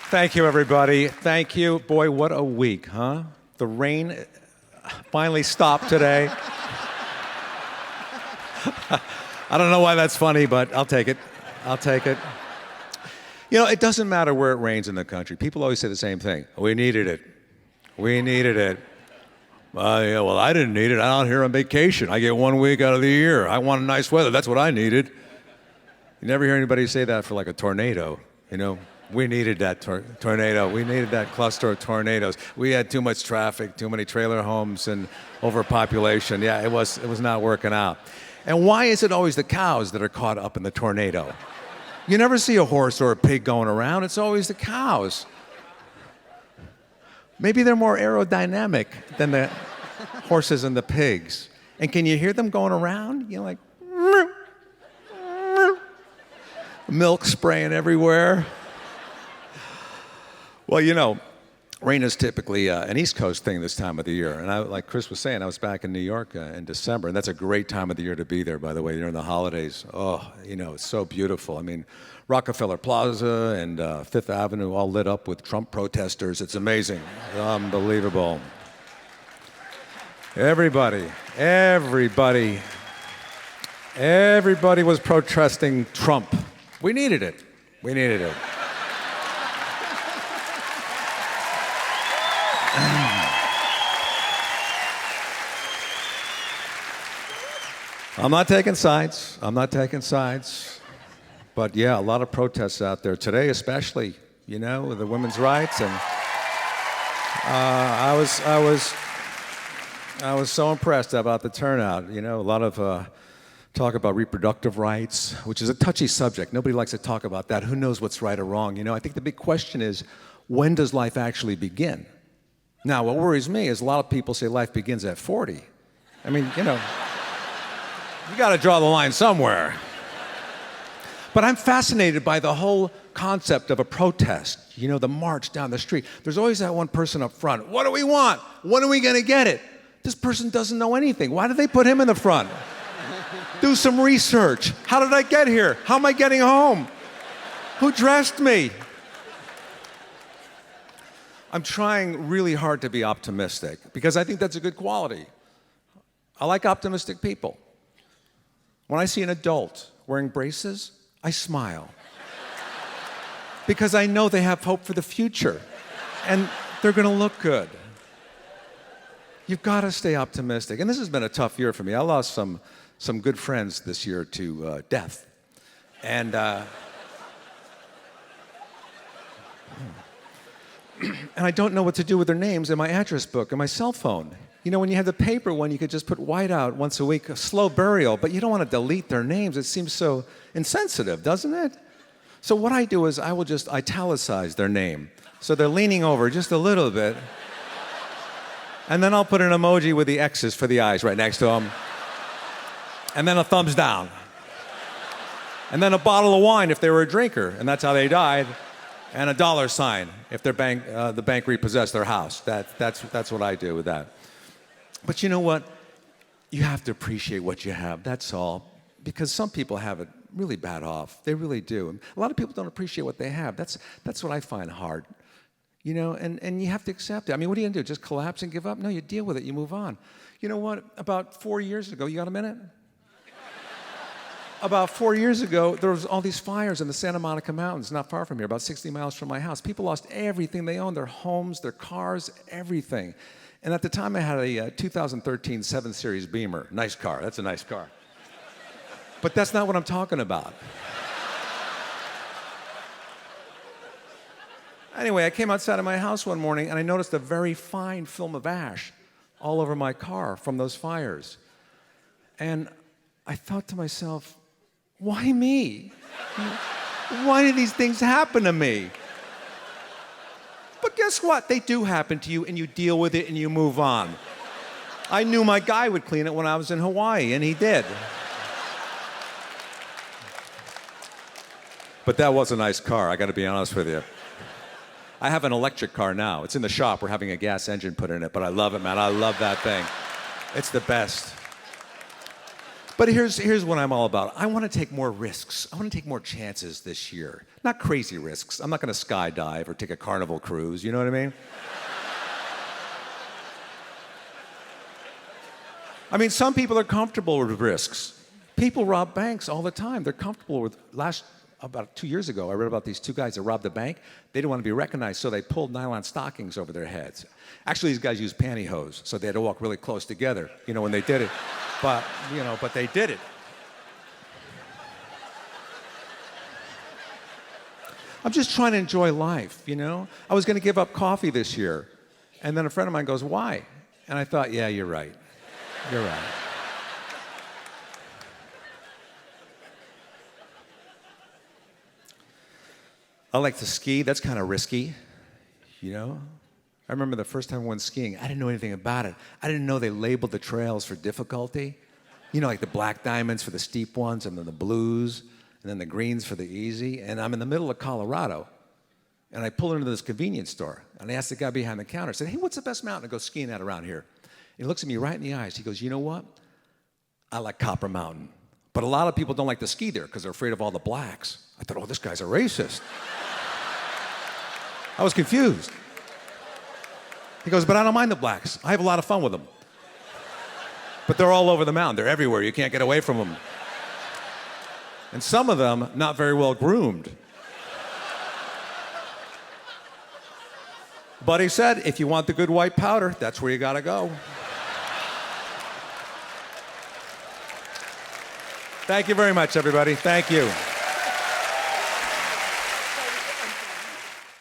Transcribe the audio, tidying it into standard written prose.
Thank you, everybody. Thank you. Boy, what a week, huh? The rain finally stopped today. I don't know why that's funny, but I'll take it. I'll take it. You know, it doesn't matter where it rains in the country. People always say the same thing. We needed it. We needed it. Yeah, well, I didn't need it. I'm out here on vacation. I get 1 week out of the year. I want nice weather. That's what I needed. You never hear anybody say that for like a tornado, you know? We needed that tornado. We needed that cluster of tornadoes. We had too much traffic, too many trailer homes, and overpopulation. Yeah, it was not working out. And why is it always the cows that are caught up in the tornado? You never see a horse or a pig going around. It's always the cows. Maybe they're more aerodynamic than the horses and the pigs. And can you hear them going around? You know, like, milk spraying everywhere. Well, you know, rain is typically an East Coast thing this time of the year. And like Chris was saying, I was back in New York in December, and that's a great time of the year to be there, by the way, during the holidays. Oh, you know, it's so beautiful. I mean, Rockefeller Plaza and Fifth Avenue all lit up with Trump protesters. It's amazing. Unbelievable. Everybody was protesting Trump. We needed it. We needed it. I'm not taking sides. But yeah, a lot of protests out there today, especially, you know, with the women's rights. And I was so impressed about the turnout. You know, a lot of talk about reproductive rights, which is a touchy subject. Nobody likes to talk about that. Who knows what's right or wrong? You know, I think the big question is, when does life actually begin? Now, what worries me is a lot of people say life begins at 40. I mean, you know. You got to draw the line somewhere. But I'm fascinated by the whole concept of a protest, you know, the march down the street. There's always that one person up front. What do we want? When are we going to get it? This person doesn't know anything. Why did they put him in the front? Do some research. How did I get here? How am I getting home? Who dressed me? I'm trying really hard to be optimistic because I think that's a good quality. I like optimistic people. When I see an adult wearing braces, I smile. Because I know they have hope for the future. And they're going to look good. You've got to stay optimistic. And this has been a tough year for me. I lost some good friends this year to death. And and I don't know what to do with their names in my address book and my cell phone. You know, when you have the paper one, you could just put white out once a week, a slow burial, but you don't want to delete their names. It seems so insensitive, doesn't it? So what I do is I will just italicize their name. So they're leaning over just a little bit. And then I'll put an emoji with the X's for the eyes right next to them. And then a thumbs down. And then a bottle of wine if they were a drinker, and that's how they died. And a dollar sign if the bank repossessed their house. That's what I do with that. But you know what? You have to appreciate what you have, that's all. Because some people have it really bad off. They really do. A lot of people don't appreciate what they have. That's what I find hard. You know, and you have to accept it. I mean, what are you going to do? Just collapse and give up? No, you deal with it. You move on. You know what? About 4 years ago, you got a minute? About 4 years ago, there was all these fires in the Santa Monica Mountains, not far from here, about 60 miles from my house. People lost everything they owned, their homes, their cars, everything. And at the time, I had a 2013 7 Series Beamer. Nice car. That's a nice car. But that's not what I'm talking about. Anyway, I came outside of my house one morning, and I noticed a very fine film of ash all over my car from those fires. And I thought to myself, why me? Why did these things happen to me? But guess what? They do happen to you, and you deal with it, and you move on. I knew my guy would clean it when I was in Hawaii, and he did. But that was a nice car, I got to be honest with you. I have an electric car now. It's in the shop. We're having a gas engine put in it, but I love it, man. I love that thing. It's the best. But here's what I'm all about. I want to take more risks. I want to take more chances this year. Not crazy risks. I'm not going to skydive or take a Carnival cruise. You know what I mean? I mean, some people are comfortable with risks. People rob banks all the time. They're comfortable with. About 2 years ago, I read about these two guys that robbed a bank. They didn't want to be recognized, so they pulled nylon stockings over their heads. Actually, these guys used pantyhose, so they had to walk really close together, when they did it. But they did it. I'm just trying to enjoy life, I was going to give up coffee this year, and then a friend of mine goes, "Why?" And I thought, yeah, you're right. You're right. I like to ski. That's kind of risky, I remember the first time I went skiing, I didn't know anything about it. I didn't know they labeled the trails for difficulty. Like the black diamonds for the steep ones, and then the blues, and then the greens for the easy. And I'm in the middle of Colorado, and I pull into this convenience store, and I asked the guy behind the counter, I said, "Hey, what's the best mountain to go skiing at around here?" And he looks at me right in the eyes. He goes, "You know what? I like Copper Mountain. But a lot of people don't like to ski there because they're afraid of all the blacks." I thought, oh, this guy's a racist. I was confused. He goes, "But I don't mind the blacks. I have a lot of fun with them. But they're all over the mountain. They're everywhere. You can't get away from them. And some of them, not very well groomed." But he said, if you want the good white powder, that's where you gotta go. Thank you very much, everybody. Thank you.